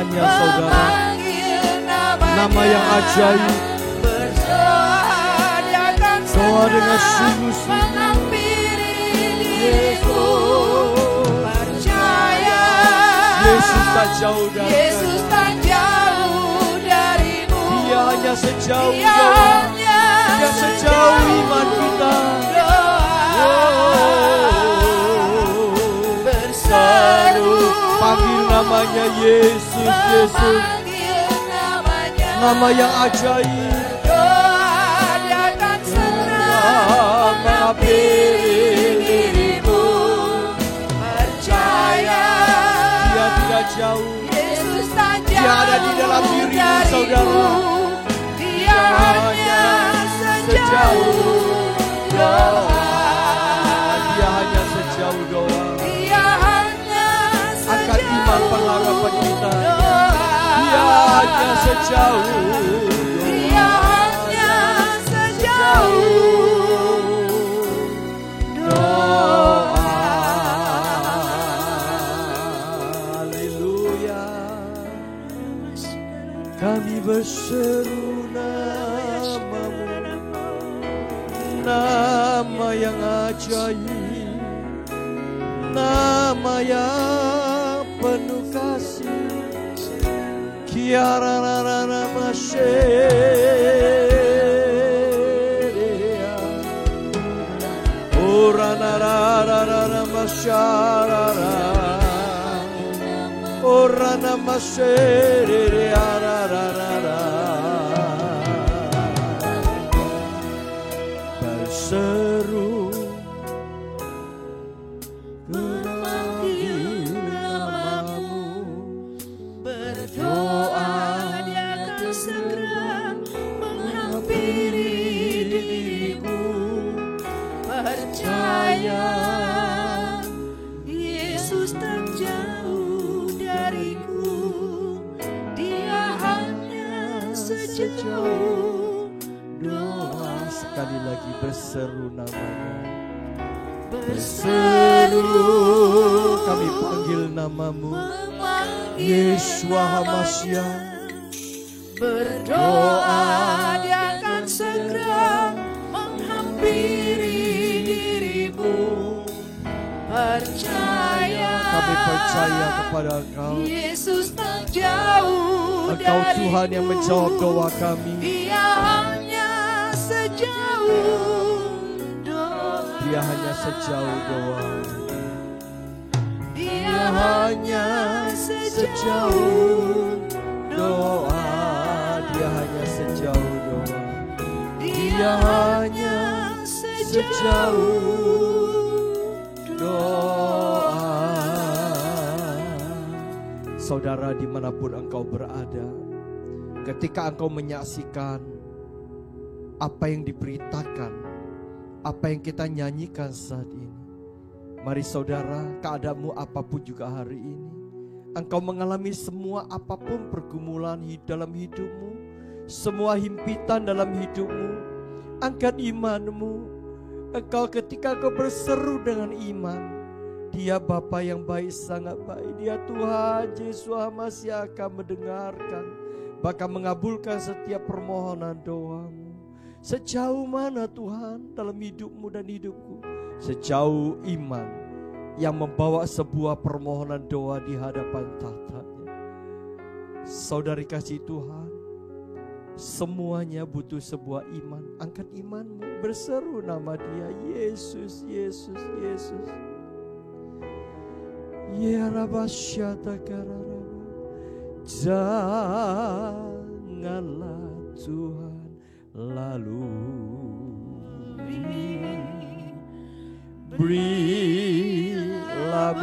namanya saudara, nama yang ajaib. Doa dengan sungguh-sungguh. Yesus tak jauh dari Yesus tak jauh darimu. Dia hanya sejauh doa, Dia sejauh iman kita. Berseru panggil namanya Yesus, Yesus, nama yang ajaib. Dia akan segera menghampiri dirimu. Percaya Dia tidak jauh. Yesus tak jauh. Dia ada di dalam dirimu, saudara. Dia hanya sejauh doa. Dia hanya sejauh doa. Dia hanya Angkat iman pengharapan kita. Dia hanya sejauh doa. Dia hanya sejauh doa. Haleluya. Kami berseru namamu, nama yang ajaib, nama yang penuh kasih. Kiara rana masheria, orana rana masharara, orana masheria rara. Berseru memanggil namamu, berdoa Dia akan segera menghampiri diriku. Percaya Yesus tak jauh dariku. Dia hanya sejauh doa. Sekali lagi berseru namanya. Berseru Kami panggil namamu, memanggil Yeshua HaMashiach. Berdoa Dia akan segera menghampiri dirimu. Percaya Kami percaya kepada Engkau. Yesus tak jauh Engkau dari Tuhan yang menjawab doa kami. Dia hanya sejauh doa. Dia hanya sejauh doa. Dia Hanya sejauh doa. Dia hanya sejauh doa. Dia hanya sejauh doa. Saudara, dimanapun engkau berada, ketika engkau menyaksikan apa yang diberitakan, apa yang kita nyanyikan saat ini, mari saudara, keadaanmu apapun juga hari ini, engkau mengalami semua apapun pergumulan dalam hidupmu, semua himpitan dalam hidupmu, angkat imanmu. Engkau ketika kau berseru dengan iman, Dia Bapa yang baik, sangat baik. Dia Tuhan Yesus masih akan mendengarkan, bahkan mengabulkan setiap permohonan doamu. Sejauh mana Tuhan dalam hidupmu dan hidupku? Sejauh iman yang membawa sebuah permohonan doa di hadapan tahtanya. Saudari kasih Tuhan, semuanya butuh sebuah iman. Angkat imanmu, berseru nama Dia, Yesus, Yesus, Yesus. Ya Rabasyata kararaba, janganlah Tuhan lalu berilah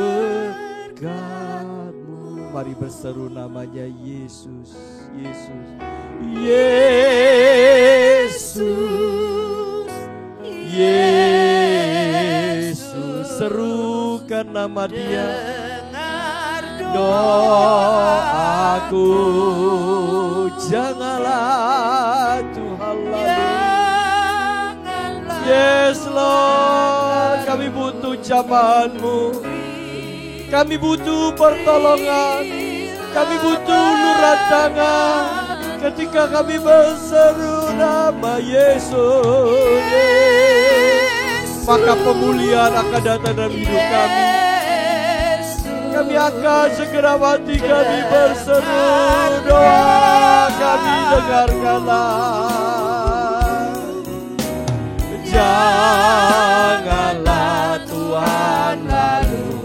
berkat-Mu. Mari berseru namanya Yesus, Yesus, Yesus, Yesus. Serukan nama Dia. Doaku, janganlah Tuhan lalu. Yes Lord, kami butuh jamahan-Mu, kami butuh pertolongan. Kami butuh uluran tangan ketika kami berseru nama Yesus. Maka pemulihan akan datang dalam hidup kami. Kami akan segera mati, kami berseru doa kami dengarkanlah. Janganlah Tuhan lalui,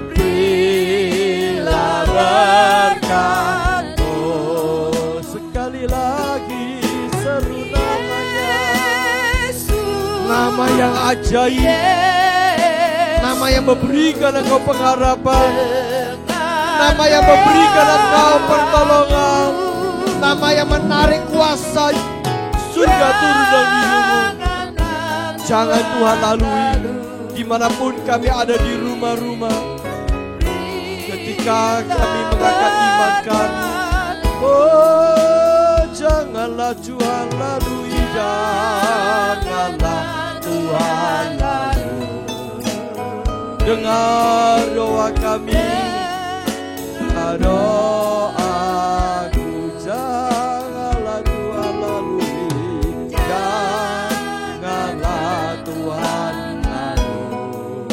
berilah berkat. Oh, sekali lagi seru namanya, nama yang ajaib, nama yang memberikan engkau pengharapan, nama yang memberikan engkau pertolongan, nama yang menarik kuasa surga turun dalam hidupmu. Jangan Tuhan lalui dimanapun kami ada di rumah-rumah. Ketika kami mengangkat iman kami, oh janganlah Tuhan lalui, janganlah Tuhan lalui. Dengar doa kami, doaku, janganlah Tuhan lalui, janganlah Tuhan lalui,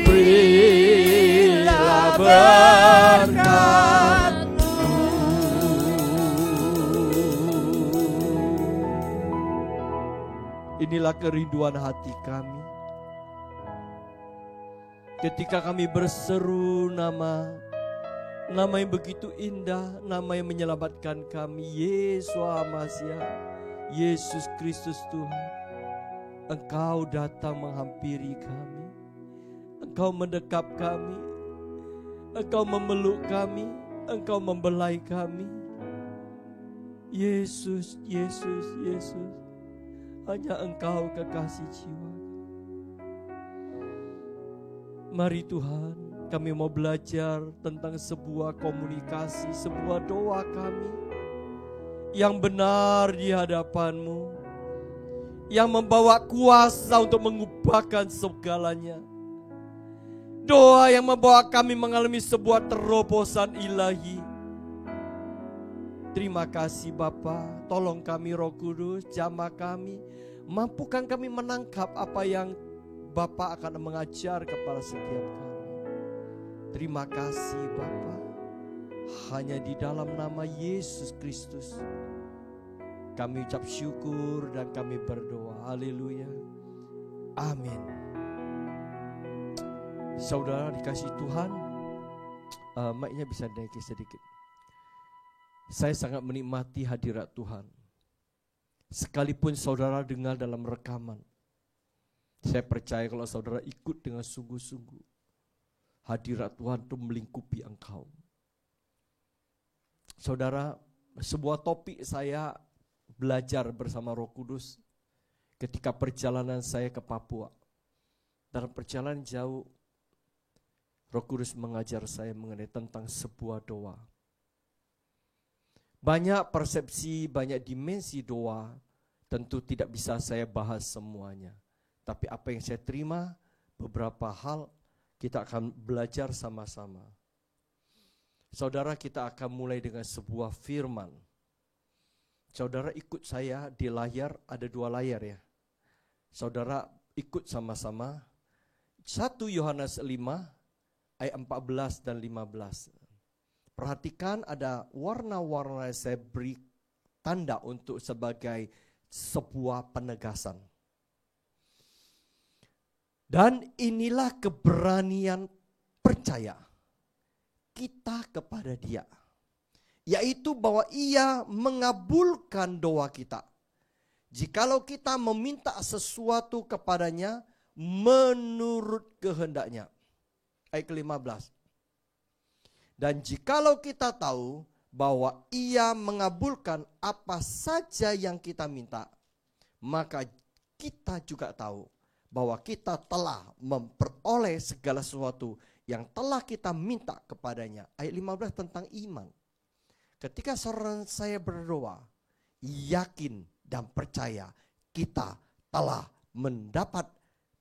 berilah berkat-Mu. Inilah kerinduan hati kami. Ketika kami berseru nama yang begitu indah, nama yang menyelamatkan kami, Yeshua Mashiach, Yesus Kristus Tuhan. Engkau datang menghampiri kami, Engkau mendekap kami, Engkau memeluk kami, Engkau membelai kami. Yesus, Yesus, Yesus, hanya Engkau kekasih jiwa. Mari Tuhan, kami mau belajar tentang sebuah komunikasi, sebuah doa kami yang benar di hadapan-Mu, yang membawa kuasa untuk mengubahkan segalanya. Doa yang membawa kami mengalami sebuah terobosan ilahi. Terima kasih Bapa, tolong kami Roh Kudus, jamah kami, mampukan kami menangkap apa yang Bapa akan mengajar kepada setiap kami. Terima kasih Bapa. Hanya di dalam nama Yesus Kristus kami ucap syukur dan kami berdoa. Haleluya. Amin. Saudara dikasih Tuhan, mic-nya bisa naik sedikit. Saya sangat menikmati hadirat Tuhan. Sekalipun saudara dengar dalam rekaman, saya percaya kalau saudara ikut dengan sungguh-sungguh, hadirat Tuhan itu melingkupi engkau. Saudara, sebuah topik saya belajar bersama Roh Kudus ketika perjalanan saya ke Papua. Dalam perjalanan jauh, Roh Kudus mengajar saya mengenai tentang sebuah doa. Banyak persepsi, banyak dimensi doa, tentu tidak bisa saya bahas semuanya. Tapi apa yang saya terima, beberapa hal kita akan belajar sama-sama. Saudara, kita akan mulai dengan sebuah firman. Saudara ikut saya di layar, ada 2 layar ya. Saudara ikut sama-sama. 1 Yohanes 5 ayat 14 dan 15. Perhatikan ada warna-warna yang saya beri tanda untuk sebagai sebuah penegasan. Dan inilah keberanian percaya kita kepada Dia, yaitu bahwa Ia mengabulkan doa kita jikalau kita meminta sesuatu kepadanya menurut kehendaknya. Ayat ke-15. Dan jikalau kita tahu bahwa Ia mengabulkan apa saja yang kita minta, maka kita juga tahu bahwa kita telah memperoleh segala sesuatu yang telah kita minta kepadanya. Ayat 15 tentang iman. Ketika seorang saya berdoa, yakin dan percaya kita telah mendapat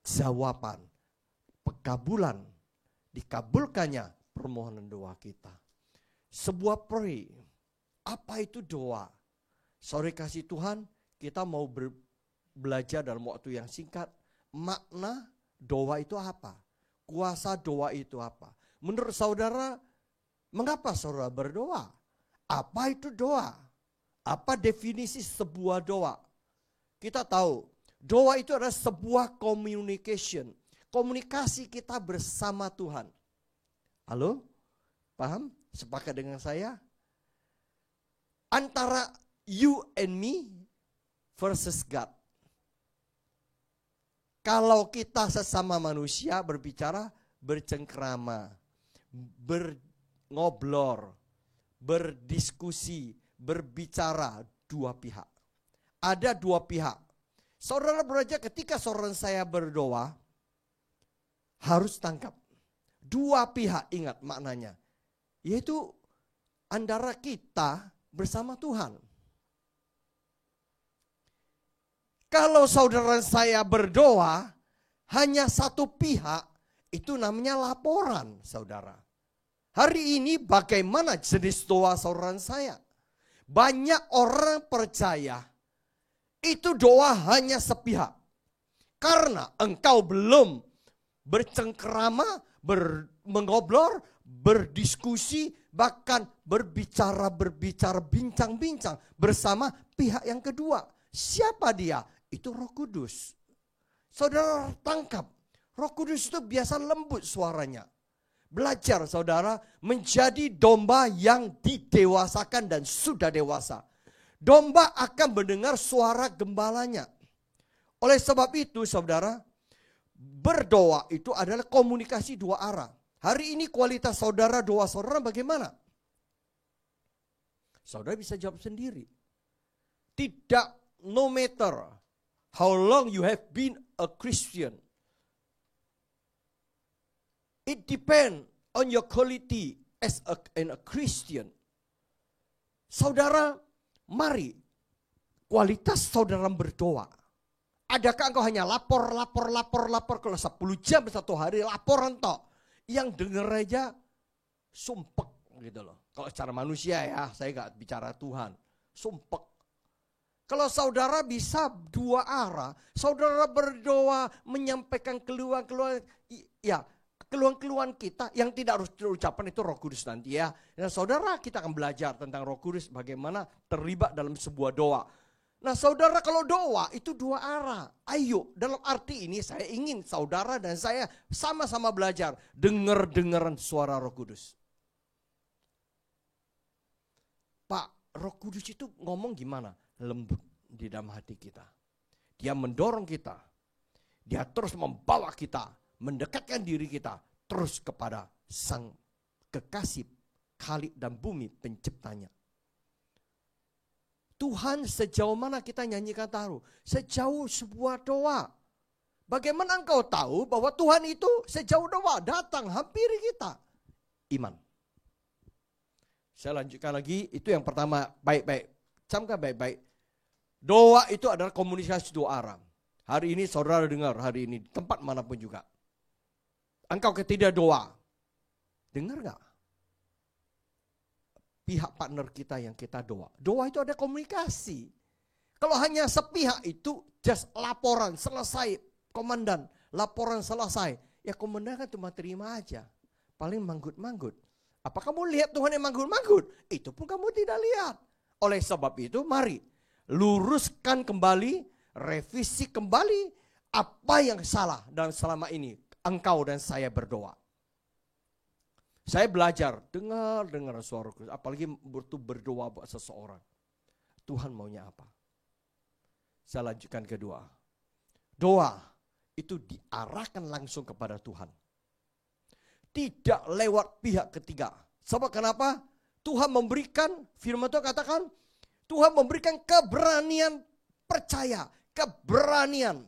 jawaban pekabulan, dikabulkannya permohonan doa kita. Sebuah pray. Apa itu doa? Sorry kasih Tuhan, kita mau belajar dalam waktu yang singkat. Makna doa itu apa? Kuasa doa itu apa? Menurut saudara, mengapa saudara berdoa? Apa itu doa? Apa definisi sebuah doa? Kita tahu, doa itu adalah sebuah communication. Komunikasi kita bersama Tuhan. Halo? Paham? Sepakat dengan saya? Antara you and me versus God. Kalau kita sesama manusia berbicara, bercengkrama, berngoblor, berdiskusi, berbicara dua pihak. Ada dua pihak. Saudara belajar ketika saudara saya berdoa, harus tangkap. Dua pihak, ingat maknanya. Yaitu antara kita bersama Tuhan. Kalau saudara saya berdoa, hanya satu pihak, itu namanya laporan, saudara. Hari ini bagaimana jenis doa saudara saya? Banyak orang percaya, itu doa hanya sepihak. Karena engkau belum bercengkerama, mengobrol, berdiskusi, bahkan berbicara, bincang-bincang bersama pihak yang kedua. Siapa dia? Itu Roh Kudus. Saudara tangkap, Roh Kudus itu biasa lembut suaranya. Belajar saudara menjadi domba yang didewasakan dan sudah dewasa. Domba akan mendengar suara gembalanya. Oleh sebab itu saudara, berdoa itu adalah komunikasi dua arah. Hari ini kualitas saudara, doa saudara bagaimana? Saudara bisa jawab sendiri. Tidak, no matter how long you have been a Christian, it depends on your quality as a Christian. Saudara, mari kualitas saudara berdoa. Adakah engkau hanya lapor kalau 10 jam satu hari laporan toh? Yang denger aja sumpek gitu loh. Kalau secara manusia ya, saya gak bicara Tuhan. Sumpek. Kalau saudara bisa dua arah, saudara berdoa menyampaikan keluhan-keluhan, ya keluhan-keluhan kita yang tidak harus diucapkan itu Roh Kudus nanti ya. Dan saudara kita akan belajar tentang Roh Kudus bagaimana terlibat dalam sebuah doa. Nah saudara kalau doa itu dua arah. Ayo dalam arti ini saya ingin saudara dan saya sama-sama belajar. Dengar-dengaran suara Roh Kudus. Pak, Roh Kudus itu ngomong gimana? Lembut di dalam hati kita. Dia mendorong kita. Dia terus membawa kita. Mendekatkan diri kita. Terus kepada Sang Kekasih Khalik dan bumi penciptanya. Tuhan sejauh mana kita nyanyikan taruh? Sejauh sebuah doa. Bagaimana engkau tahu bahwa Tuhan itu sejauh doa datang hampiri kita? Iman. Saya lanjutkan lagi, itu yang pertama, baik-baik. Camkan baik-baik. Doa itu adalah komunikasi dua arah. Hari ini saudara dengar, hari ini di tempat manapun juga. Engkau ketidak doa. Dengar gak? Pihak partner kita yang kita doa. Doa itu ada komunikasi. Kalau hanya sepihak itu just laporan selesai. Komandan, laporan selesai. Ya komandan kan cuma terima aja. Paling manggut-manggut. Apa kamu lihat Tuhan yang manggut-manggut? Itu pun kamu tidak lihat. Oleh sebab itu mari luruskan kembali, revisi kembali apa yang salah dalam selama ini. Engkau dan saya berdoa. Saya belajar, dengar suara Kristus. Apalagi berdoa buat seseorang. Tuhan maunya apa? Saya lanjutkan kedua. Doa itu diarahkan langsung kepada Tuhan. Tidak lewat pihak ketiga. Sebab kenapa? Tuhan memberikan, firman Tuhan katakan, Tuhan memberikan keberanian percaya. Keberanian.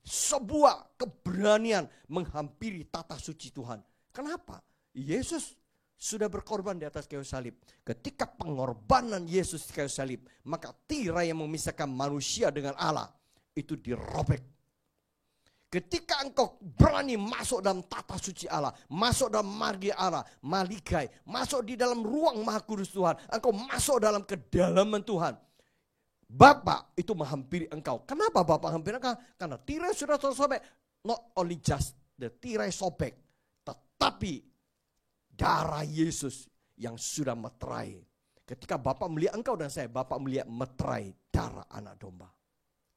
Sebuah keberanian menghampiri tata suci Tuhan. Kenapa? Yesus sudah berkorban di atas kayu salib. Ketika pengorbanan Yesus di kayu salib, maka tirai yang memisahkan manusia dengan Allah itu dirobek. Ketika engkau berani masuk dalam tata suci Allah, masuk dalam margi Allah, maligai, masuk di dalam ruang Maha Kudus Tuhan, engkau masuk dalam kedalaman Tuhan. Bapa itu menghampiri engkau. Kenapa Bapa menghampiri engkau? Karena tirai sudah tersobek. Not only just the tirai sobek, tetapi darah Yesus yang sudah meterai. Ketika Bapa melihat engkau dan saya, Bapa melihat meterai darah anak domba.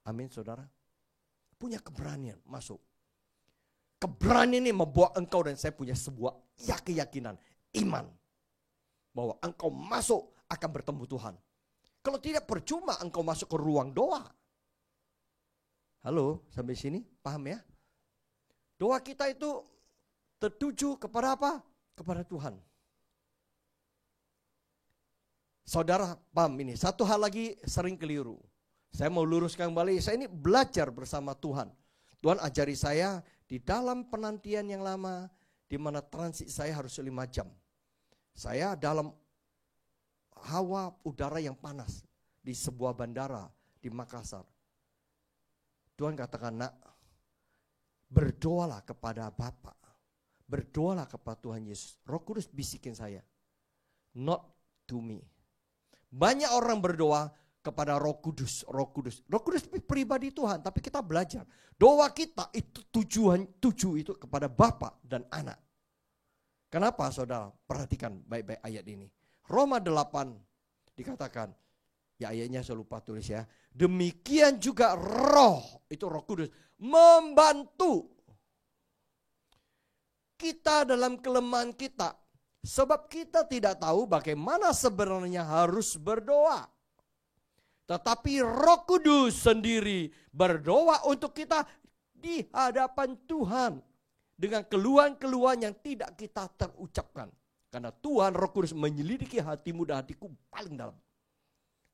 Amin saudara. Punya keberanian masuk. Keberanian ini membawa engkau dan saya punya sebuah keyakinan, iman. Bahwa engkau masuk akan bertemu Tuhan. Kalau tidak percuma engkau masuk ke ruang doa. Halo, sampai sini paham ya? Doa kita itu tertuju kepada apa? Kepada Tuhan. Saudara paham ini, satu hal lagi sering keliru. Saya mau luruskan kembali, saya ini belajar bersama Tuhan. Tuhan ajari saya di dalam penantian yang lama, di mana transit saya harus 5 jam. Saya dalam hawa udara yang panas di sebuah bandara di Makassar. Tuhan katakan, nak, berdoalah kepada Bapa. Berdoalah kepada Tuhan Yesus. Roh Kudus bisikin saya. Not to me. Banyak orang berdoa kepada Roh Kudus, Roh Kudus. Roh Kudus pribadi Tuhan, tapi kita belajar. Doa kita itu tuju itu kepada Bapa dan Anak. Kenapa saudara? Perhatikan baik-baik ayat ini. Roma 8 dikatakan, ya ayatnya saya lupa tulis ya. Demikian juga Roh, itu Roh Kudus, membantu kita dalam kelemahan kita. Sebab kita tidak tahu bagaimana sebenarnya harus berdoa. Tetapi Roh Kudus sendiri berdoa untuk kita di hadapan Tuhan. Dengan keluhan-keluhan yang tidak kita terucapkan. Karena Tuhan Roh Kudus menyelidiki hatimu dan hatiku paling dalam.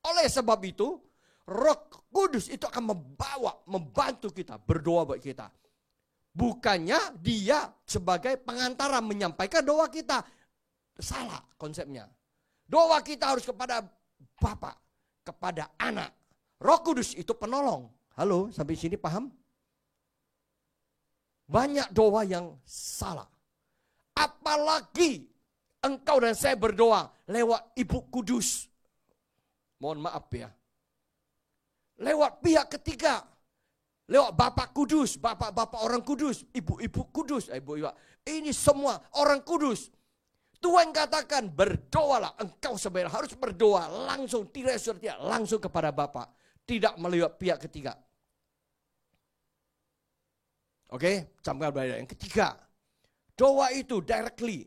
Oleh sebab itu, Roh Kudus itu akan membantu kita, berdoa buat kita. Bukannya dia sebagai pengantara menyampaikan doa kita. Salah konsepnya. Doa kita harus kepada Bapa, kepada Anak. Roh Kudus itu penolong. Halo, sampai sini paham? Banyak doa yang salah. Apalagi engkau dan saya berdoa lewat Ibu Kudus. Mohon maaf ya. Lewat pihak ketiga. Lewat Bapak Kudus, Bapak-bapak orang kudus, Ibu-ibu kudus. Ibu-ibu. Ini semua orang kudus. Tuhan katakan berdoalah, engkau sebenarnya harus berdoa langsung, tidak setia, langsung kepada Bapa, tidak melalui pihak ketiga. Oke, camkan baik. Yang ketiga, doa itu directly,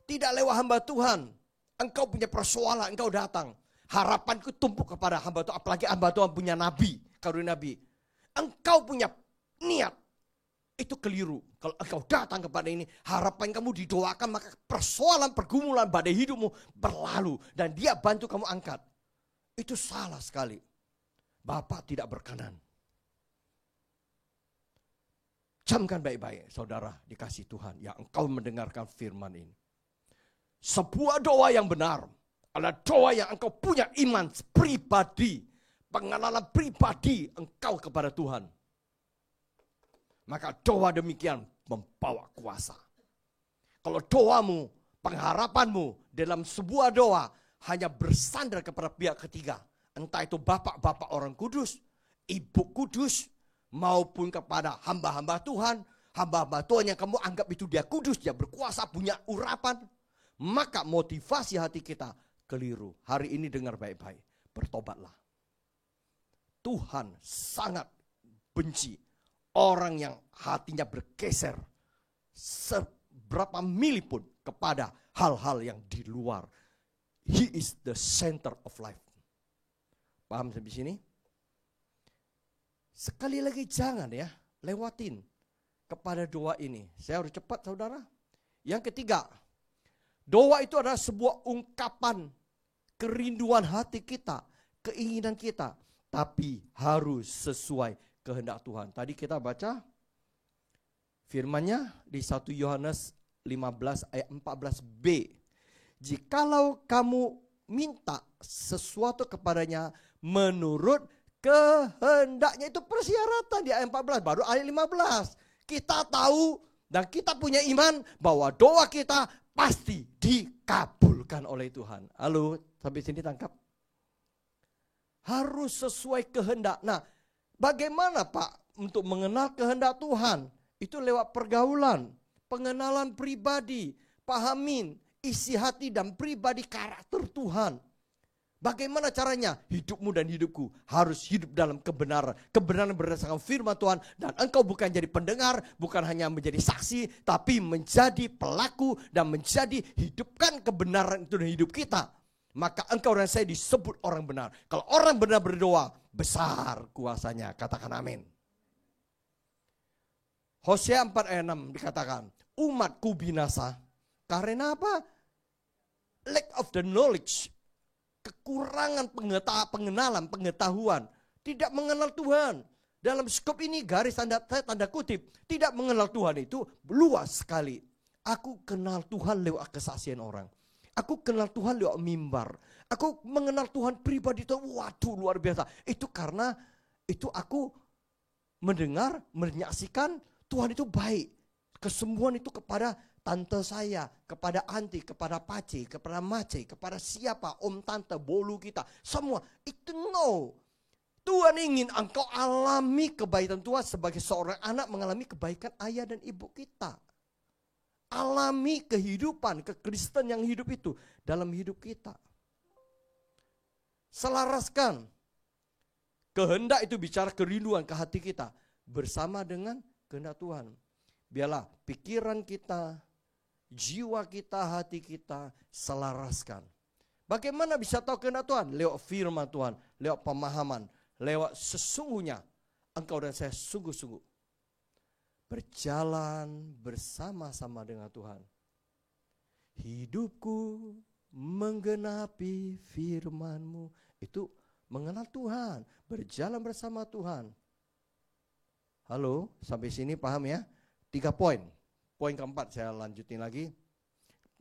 tidak lewat hamba Tuhan. Engkau punya persoalan, engkau datang. Harapanku tumpuk kepada hamba Tuhan, apalagi hamba Tuhan punya nabi, karunia nabi. Engkau punya niat. Itu keliru. Kalau engkau datang kepada ini, harapan kamu didoakan, maka persoalan, pergumulan, badai hidupmu berlalu. Dan dia bantu kamu angkat. Itu salah sekali. Bapak tidak berkenan. Camkan baik-baik, saudara dikasih Tuhan, yang engkau mendengarkan firman ini. Sebuah doa yang benar adalah doa yang engkau punya iman pribadi. Pengalaman pribadi engkau kepada Tuhan. Maka doa demikian membawa kuasa. Kalau doamu, pengharapanmu dalam sebuah doa hanya bersandar kepada pihak ketiga. Entah itu bapak-bapak orang kudus, ibu kudus, maupun kepada hamba-hamba Tuhan. Hamba-hamba Tuhan yang kamu anggap itu dia kudus, dia berkuasa, punya urapan. Maka motivasi hati kita keliru. Hari ini dengar baik-baik, bertobatlah. Tuhan sangat benci orang yang hatinya bergeser seberapa mili pun kepada hal-hal yang di luar. He is the center of life. Paham sampai sini? Sekali lagi jangan ya lewatin kepada doa ini. Saya harus cepat saudara. Yang ketiga, doa itu adalah sebuah ungkapan kerinduan hati kita, keinginan kita. Tapi harus sesuai kehendak Tuhan. Tadi kita baca firman-Nya di 1 Yohanes 15 ayat 14b. Jikalau kamu minta sesuatu kepadanya menurut kehendaknya, itu persyaratan di ayat 14, baru ayat 15. Kita tahu dan kita punya iman bahwa doa kita pasti dikabulkan oleh Tuhan. Halo, sampai sini tangkap? Harus sesuai kehendak. Nah, bagaimana Pak untuk mengenal kehendak Tuhan? Itu lewat pergaulan, pengenalan pribadi, pahamin isi hati dan pribadi karakter Tuhan. Bagaimana caranya? Hidupmu dan hidupku harus hidup dalam kebenaran. Kebenaran berdasarkan firman Tuhan. Dan engkau bukan jadi pendengar, bukan hanya menjadi saksi, tapi menjadi pelaku dan menjadi hidupkan kebenaran itu dalam hidup kita. Maka engkau dan saya disebut orang benar. Kalau orang benar berdoa, besar kuasanya. Katakan amin. Hosea 4 ayat 6 dikatakan, umatku binasa. Karena apa? Lack of the knowledge. Kekurangan pengenalan, pengetahuan. Tidak mengenal Tuhan. Dalam skop ini garis tanda kutip. Tidak mengenal Tuhan itu luas sekali. Aku kenal Tuhan lewat kesaksian orang. Aku kenal Tuhan lewat mimbar. Aku mengenal Tuhan pribadi itu. Waduh, luar biasa. Itu karena itu aku mendengar, menyaksikan Tuhan itu baik. Kesembuhan itu kepada tante saya, kepada anti, kepada pace, kepada mace, kepada siapa, om, tante, bolu kita. Semua itu no. Tuhan ingin engkau alami kebaikan Tuhan sebagai seorang anak mengalami kebaikan ayah dan ibu kita. Alami kehidupan, kekristen yang hidup itu dalam hidup kita. Selaraskan. Kehendak itu bicara kerinduan ke hati kita bersama dengan kehendak Tuhan. Biarlah pikiran kita, jiwa kita, hati kita selaraskan. Bagaimana bisa tahu kehendak Tuhan? Lewat firman Tuhan, lewat pemahaman, lewat sesungguhnya engkau dan saya sungguh-sungguh berjalan bersama-sama dengan Tuhan. Hidupku menggenapi firman-Mu. Itu mengenal Tuhan, berjalan bersama Tuhan. Halo, sampai sini paham ya? 3 poin. Poin keempat saya lanjutin lagi.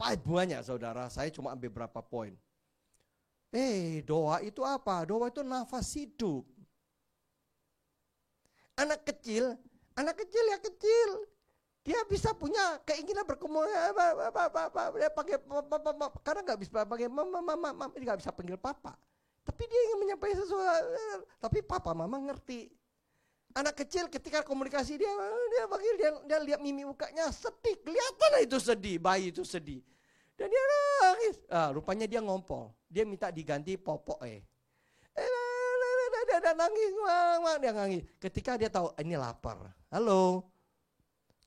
Banyak saudara, saya cuma ambil berapa poin. Doa itu apa? Doa itu nafas hidup. Anak kecil ya kecil. Dia bisa punya keinginan berkomunikasi pakai karena nggak bisa pakai mama, dia nggak bisa panggil papa. Tapi dia ingin menyampaikan sesuatu. Tapi papa mama ngerti. Anak kecil ketika komunikasi dia lihat mimi mukanya sedih, kelihatan itu sedih, bayi itu sedih. Dan dia nangis. Rupanya dia ngompol. Dia minta diganti popok Dia nangis, dia nangis. Ketika dia tahu ini lapar. Halo.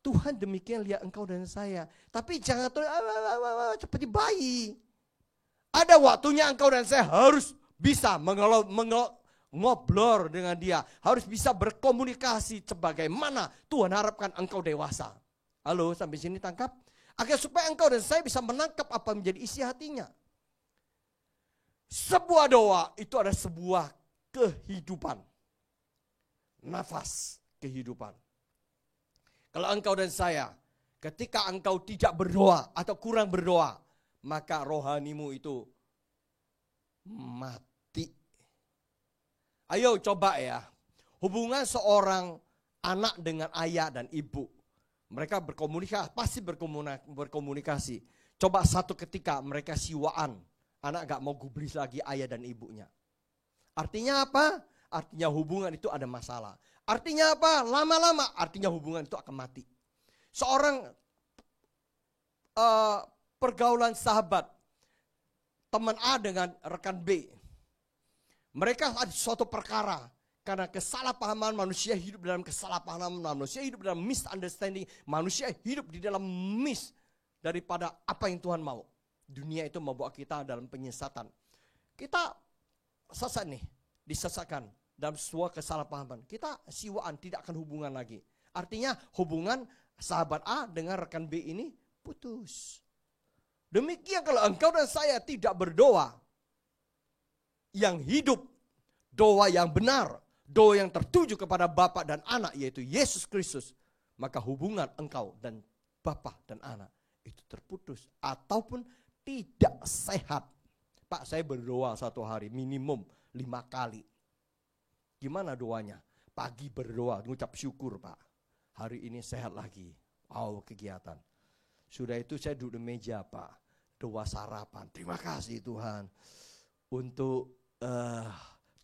Tuhan demikian lihat engkau dan saya. Tapi jangan seperti bayi. Ada waktunya engkau dan saya harus bisa ngobrol dengan dia. Harus bisa berkomunikasi sebagaimana Tuhan harapkan engkau dewasa. Halo, sampai sini tangkap? Agar supaya engkau dan saya bisa menangkap apa menjadi isi hatinya. Sebuah doa itu adalah sebuah kehidupan. Nafas kehidupan. Kalau engkau dan saya, ketika engkau tidak berdoa atau kurang berdoa, maka rohanimu itu mati. Ayo coba ya, hubungan seorang anak dengan ayah dan ibu. Mereka berkomunikasi, pasti berkomunikasi. Coba satu ketika mereka siwaan, anak gak mau gubris lagi ayah dan ibunya. Artinya apa? Artinya hubungan itu ada masalah. Artinya apa? Lama-lama artinya hubungan itu akan mati. Seorang pergaulan sahabat, teman A dengan rekan B. Mereka ada suatu perkara. Karena kesalahpahaman manusia hidup dalam kesalahpahaman, manusia hidup dalam misunderstanding, manusia hidup di dalam daripada apa yang Tuhan mau. Dunia itu membawa kita dalam penyesatan. Kita sesat nih, disesatkan dalam sebuah kesalahpahaman. Kita siwaan, tidak akan hubungan lagi. Artinya hubungan sahabat A dengan rekan B ini putus. Demikian kalau engkau dan saya tidak berdoa yang hidup, doa yang benar, doa yang tertuju kepada Bapa dan Anak yaitu Yesus Kristus, maka hubungan engkau dan Bapa dan Anak itu terputus ataupun tidak sehat. Pak, saya berdoa satu hari minimum 5 kali. Gimana doanya? Pagi berdoa, ngucap syukur Pak. Hari ini sehat lagi. Wow, kegiatan. Sudah itu saya duduk di meja Pak. Doa sarapan. Terima kasih Tuhan. Untuk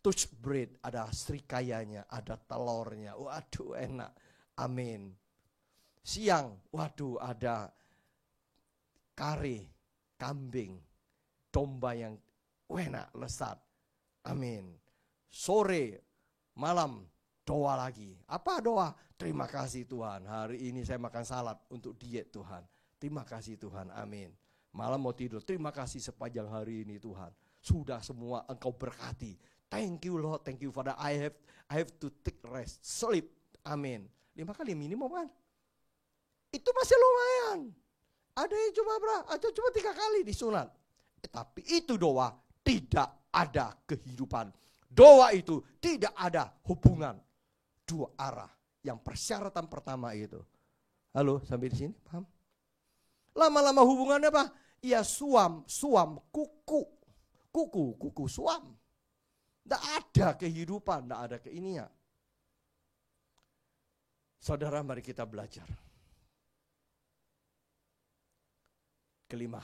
touch bread. Ada serikayanya. Ada telurnya. Waduh enak. Amin. Siang. Waduh ada kari. Kambing. Domba yang enak. Lesat. Amin. Sore. Malam. Doa lagi. Apa doa? Terima kasih Tuhan. Hari ini saya makan salad untuk diet Tuhan. Terima kasih Tuhan. Amin. Malam mau tidur. Terima kasih sepanjang hari ini Tuhan. Sudah semua Engkau berkati. Thank you Lord. Thank you Father. I have to take rest. Sleep. Amin. 5 kali minimum kan? Itu masih lumayan. Ada yang cuma berapa? Ada cuma 3 kali disunat. Tapi itu doa tidak ada kehidupan. Doa itu tidak ada hubungan. 2 arah. Yang persyaratan pertama itu. Halo, sampai di sini paham? Lama-lama hubungannya apa? Ya suam, kuku, suam. Tidak ada kehidupan, tidak ada keininya. Saudara, mari kita belajar. Kelima,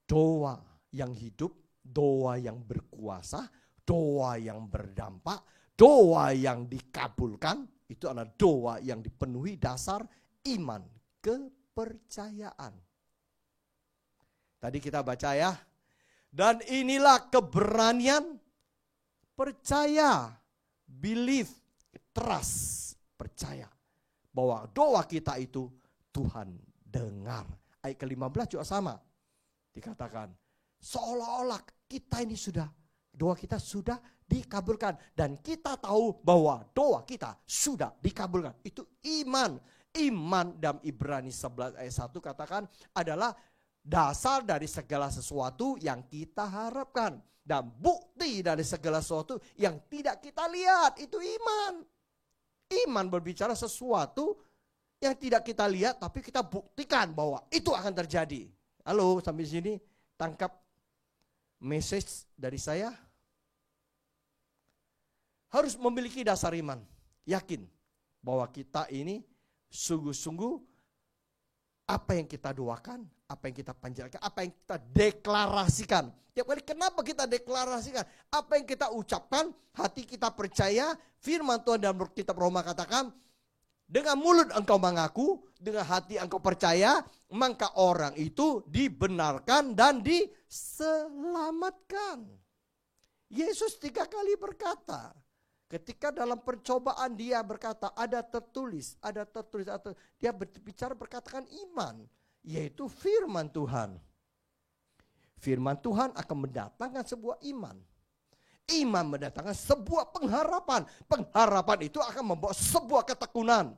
doa yang hidup, doa yang berkuasa, doa yang berdampak, doa yang dikabulkan, itu adalah doa yang dipenuhi dasar iman, kepercayaan. Tadi kita baca ya. Dan inilah keberanian percaya, believe, trust, percaya. Bahwa doa kita itu Tuhan dengar. Ayat ke-15 juga sama. Dikatakan, seolah-olah kita ini sudah, doa kita sudah dikabulkan. Dan kita tahu bahwa doa kita sudah dikabulkan. Itu iman. Iman dalam Ibrani 11 ayat 1 katakan adalah dasar dari segala sesuatu yang kita harapkan. Dan bukti dari segala sesuatu yang tidak kita lihat. Itu iman. Iman berbicara sesuatu yang tidak kita lihat tapi kita buktikan bahwa itu akan terjadi. Halo, sampai sini tangkap message dari saya. Harus memiliki dasar iman. Yakin bahwa kita ini sungguh-sungguh apa yang kita doakan, apa yang kita panjatkan, apa yang kita deklarasikan. Tiap kali kenapa kita deklarasikan? Apa yang kita ucapkan, hati kita percaya, firman Tuhan dalam kitab Roma katakan, dengan mulut engkau mengaku, dengan hati engkau percaya, maka orang itu dibenarkan dan diselamatkan. Yesus 3 kali berkata, ketika dalam percobaan dia berkata, ada tertulis, dia berbicara berkatakan iman, yaitu firman Tuhan. Firman Tuhan akan mendatangkan sebuah iman. Iman mendatangkan sebuah pengharapan. Pengharapan itu akan membawa sebuah ketekunan.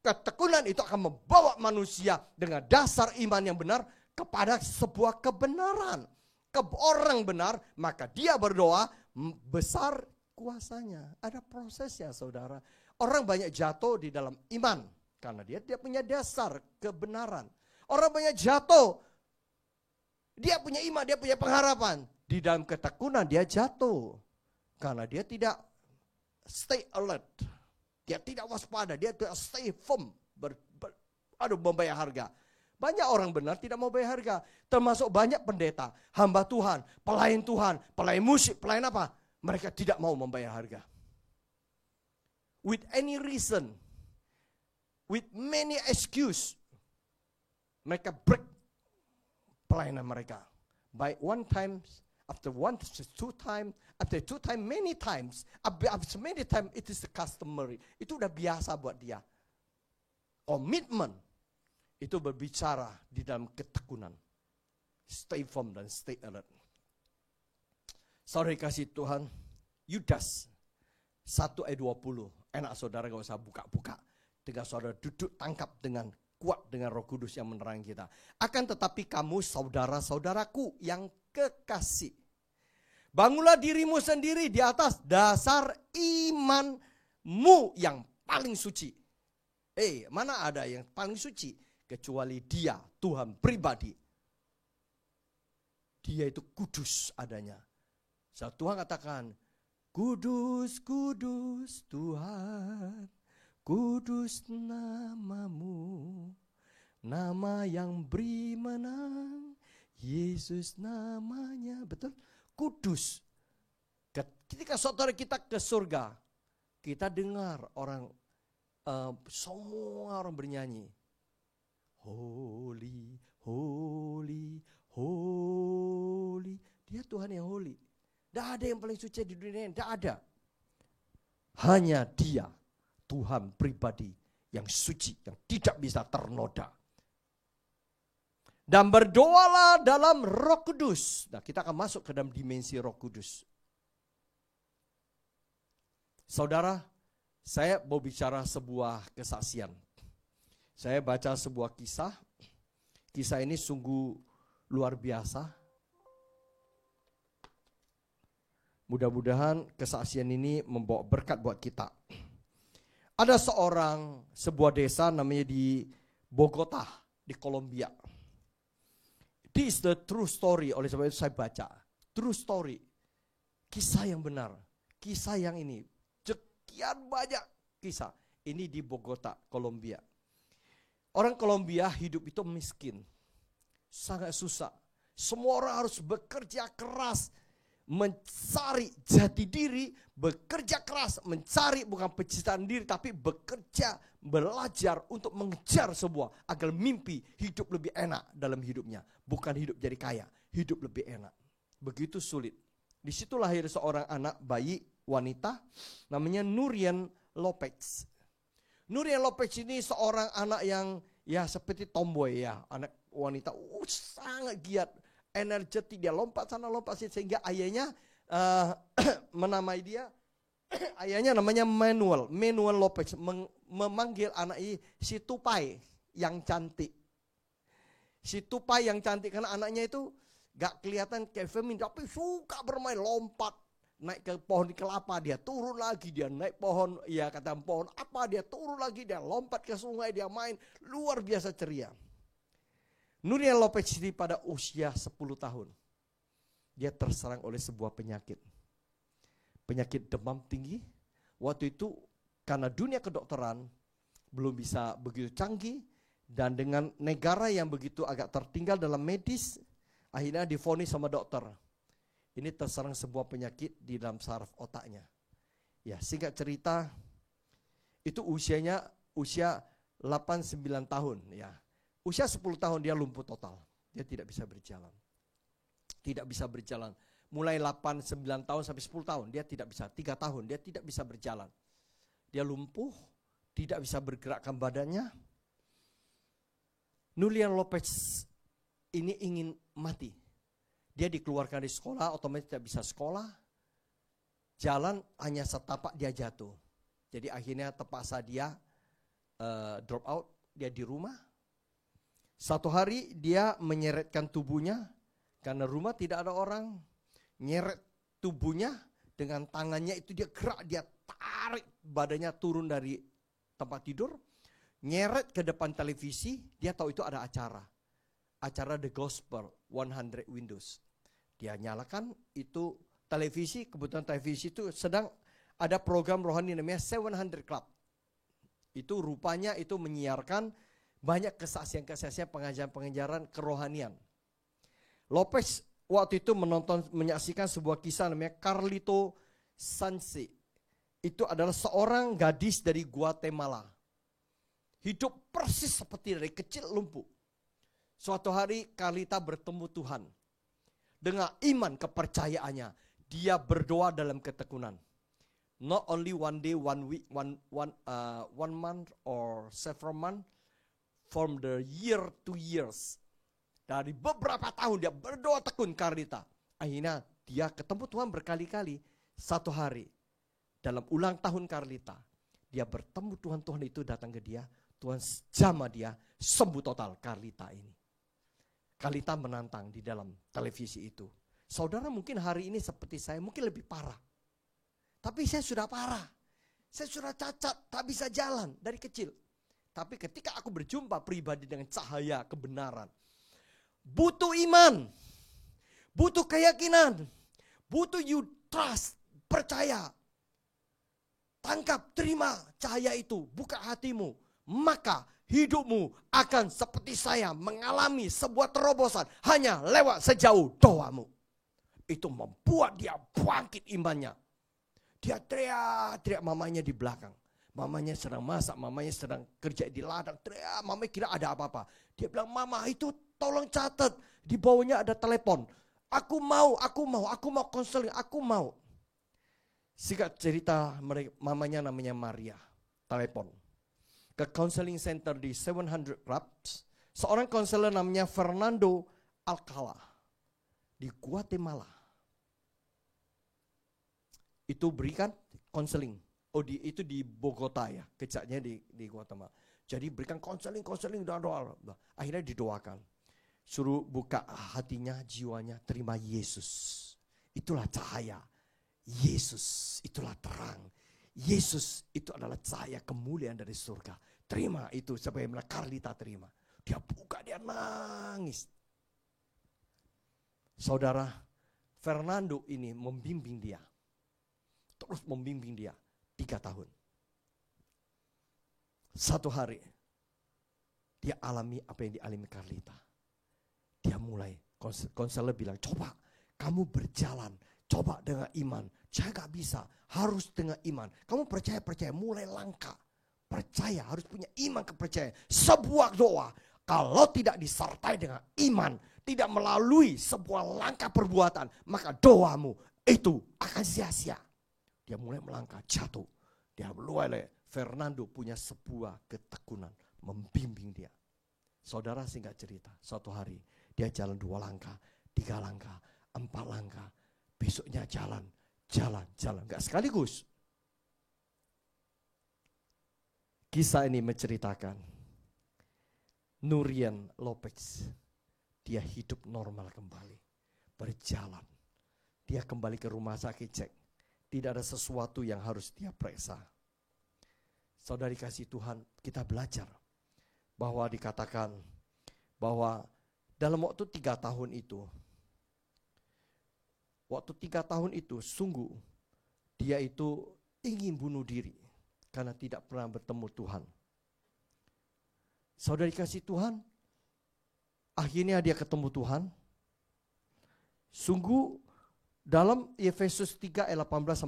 Ketekunan itu akan membawa manusia dengan dasar iman yang benar kepada sebuah kebenaran. Orang benar, maka dia berdoa besar kuasanya. Ada prosesnya saudara. Orang banyak jatuh di dalam iman. Karena dia tidak punya dasar kebenaran. Orang banyak jatuh. Dia punya iman, dia punya pengharapan. Di dalam ketekunan dia jatuh. Karena dia tidak stay alert. Dia tidak waspada, dia tidak stay firm. Membayar harga. Banyak orang benar tidak mau bayar harga. Termasuk banyak pendeta, hamba Tuhan, pelayan musik, pelayan apa. Mereka tidak mau membayar harga. With any reason. With many excuse. Mereka break pelayanan mereka. By one time, after 1 to 2 times, after 2 times, many times. After many times, it is customary. Itu udah biasa buat dia. Komitmen. Itu berbicara di dalam ketekunan. Stay firm dan stay alert. Saudara kasih Tuhan, Yudas 1 ayat 20. Enak saudara gak usah buka-buka. Tinggal saudara duduk tangkap dengan kuat dengan Roh Kudus yang menerangi kita. Akan tetapi kamu saudara-saudaraku yang kekasih. Bangunlah dirimu sendiri di atas dasar imanmu yang paling suci. Mana ada yang paling suci? Kecuali dia, Tuhan pribadi. Dia itu kudus adanya. Saat Tuhan katakan, kudus, kudus Tuhan, Kudus namamu, nama yang beri menang, Yesus namanya. Betul? Kudus. Ketika saudara kita ke surga, kita dengar orang, semua orang bernyanyi. Holy, holy, holy. Dia Tuhan yang holy. Tidak ada yang paling suci di dunia ini, tidak ada. Hanya Dia, Tuhan pribadi yang suci, yang tidak bisa ternoda. Dan berdoalah dalam Roh Kudus. Nah, kita akan masuk ke dalam dimensi Roh Kudus. Saudara, saya mau bicara sebuah kesaksian. Saya baca sebuah kisah. Kisah ini sungguh luar biasa. Mudah-mudahan kesaksian ini membawa berkat buat kita. Ada sebuah desa namanya di Bogota, di Kolombia. This is the true story, oleh sebab itu saya baca. True story. Kisah yang benar. Kisah yang ini. Sekian banyak kisah. Ini di Bogota, Kolombia. Orang Kolombia hidup itu miskin. Sangat susah. Semua orang harus bekerja keras. Mencari jati diri, bekerja keras, mencari bukan penciptaan diri, tapi bekerja, belajar untuk mengejar sebuah agar mimpi hidup lebih enak dalam hidupnya. Bukan hidup jadi kaya, hidup lebih enak. Begitu sulit. Di situ lahir seorang anak bayi wanita namanya Nurian Lopez. Nurian Lopez ini seorang anak yang ya seperti tomboy ya, anak wanita sangat giat. Energetik, dia lompat sana lompat sini, sehingga ayahnya menamai dia, ayahnya namanya Manuel Lopez, memanggil anak ini si Tupai yang cantik. Si Tupai yang cantik karena anaknya itu gak kelihatan kayak feminin, tapi suka bermain, lompat naik ke pohon kelapa, dia turun lagi, dia naik pohon, ya kata pohon apa, dia turun lagi, dia lompat ke sungai, dia main, luar biasa ceria. Nurian Lopez ini pada usia 10 tahun, dia terserang oleh sebuah penyakit. Penyakit demam tinggi. Waktu itu karena dunia kedokteran belum bisa begitu canggih, dan dengan negara yang begitu agak tertinggal dalam medis, akhirnya divonis sama dokter. Ini terserang sebuah penyakit di dalam saraf otaknya. Ya, singkat cerita, itu usia 8-9 tahun ya. Usia 10 tahun dia lumpuh total. Dia tidak bisa berjalan. Tidak bisa berjalan. Mulai 8-9 tahun sampai 10 tahun dia tidak bisa. 3 tahun dia tidak bisa berjalan. Dia lumpuh, tidak bisa bergerakkan badannya. Nurian Lopez ini ingin mati. Dia dikeluarkan dari sekolah, otomatis tidak bisa sekolah. Jalan hanya setapak dia jatuh. Jadi akhirnya terpaksa dia drop out, dia di rumah. Satu hari dia menyeretkan tubuhnya, karena rumah tidak ada orang. Nyeret tubuhnya dengan tangannya itu dia gerak, dia tarik badannya turun dari tempat tidur. Nyeret ke depan televisi, dia tahu itu ada acara. Acara The Gospel 100 Windows. Dia nyalakan itu televisi, kebetulan televisi itu sedang ada program rohani namanya 700 Club. Itu rupanya itu menyiarkan banyak kesaksian-kesaksian, pengajaran-pengajaran kerohanian. Lopez waktu itu menyaksikan sebuah kisah namanya Carlito Sanse. Itu adalah seorang gadis dari Guatemala. Hidup persis seperti dari kecil lumpuh. Suatu hari Carlita bertemu Tuhan. Dengan iman kepercayaannya, dia berdoa dalam ketekunan. Not only one day, one week, one month or several months, from the year to years. Dari beberapa tahun dia berdoa tekun Carlita. Akhirnya dia ketemu Tuhan berkali-kali. Satu hari dalam ulang tahun Carlita, dia bertemu Tuhan. Tuhan itu datang ke dia. Tuhan jamah dia, sembuh total Carlita ini. Carlita menantang di dalam televisi itu. Saudara mungkin hari ini seperti saya, mungkin lebih parah. Tapi saya sudah parah. Saya sudah cacat, tak bisa jalan dari kecil. Tapi ketika aku berjumpa pribadi dengan cahaya kebenaran, butuh iman, butuh keyakinan, butuh you trust, percaya. tangkap, terima cahaya itu, buka hatimu. Maka hidupmu akan seperti saya mengalami sebuah terobosan hanya lewat sejauh doamu. Itu membuat dia bangkit imannya. Dia teriak-teriak mamanya di belakang. Mamanya sedang masak, mamanya sedang kerja di ladang. Teriak, mamanya kira ada apa-apa. Dia bilang, mama itu tolong catat. Di bawahnya ada telepon. Aku mau konseling, aku mau. Singkat cerita, mamanya namanya Maria. Telepon ke counseling center di 700 Clubs. Seorang konselor namanya Fernando Alcala di Guatemala. Itu berikan konseling. Itu di Bogota ya, kecaknya di Guatemala. Jadi berikan konseling dan doa. Akhirnya didoakan. Suruh buka hatinya, jiwanya, terima Yesus. Itulah cahaya. Yesus itulah terang. Yesus itu adalah cahaya kemuliaan dari surga. Terima itu sebagaimana Carlita terima. Dia buka, dia nangis. Saudara, Fernando ini membimbing dia. Terus membimbing dia 3 tahun. Satu hari, dia alami apa yang dialami Carlita. Dia mulai, konselor bilang, coba kamu berjalan. Coba dengan iman. Saya gak bisa. Harus dengan iman. Kamu percaya. Mulai langkah. Percaya. Harus punya iman kepercayaan. Sebuah doa. Kalau tidak disertai dengan iman. Tidak melalui sebuah langkah perbuatan. Maka doamu itu akan sia-sia. Dia mulai melangkah. Jatuh. Dia mulai. Fernando punya sebuah ketekunan. Membimbing dia. Saudara singkat cerita. Suatu hari. Dia jalan 2 langkah. 3 langkah. 4 langkah. Besoknya jalan. Gak sekaligus. Kisah ini menceritakan Nurian Lopez. Dia hidup normal kembali. Berjalan. Dia kembali ke rumah sakit cek. Tidak ada sesuatu yang harus dia periksa. Saudari kasih Tuhan, kita belajar. Bahwa dikatakan bahwa dalam waktu 3 tahun itu. Waktu 3 tahun itu sungguh dia itu ingin bunuh diri karena tidak pernah bertemu Tuhan. Saudari kasih Tuhan, akhirnya dia ketemu Tuhan. Sungguh dalam Efesus 3 ayat 18-20.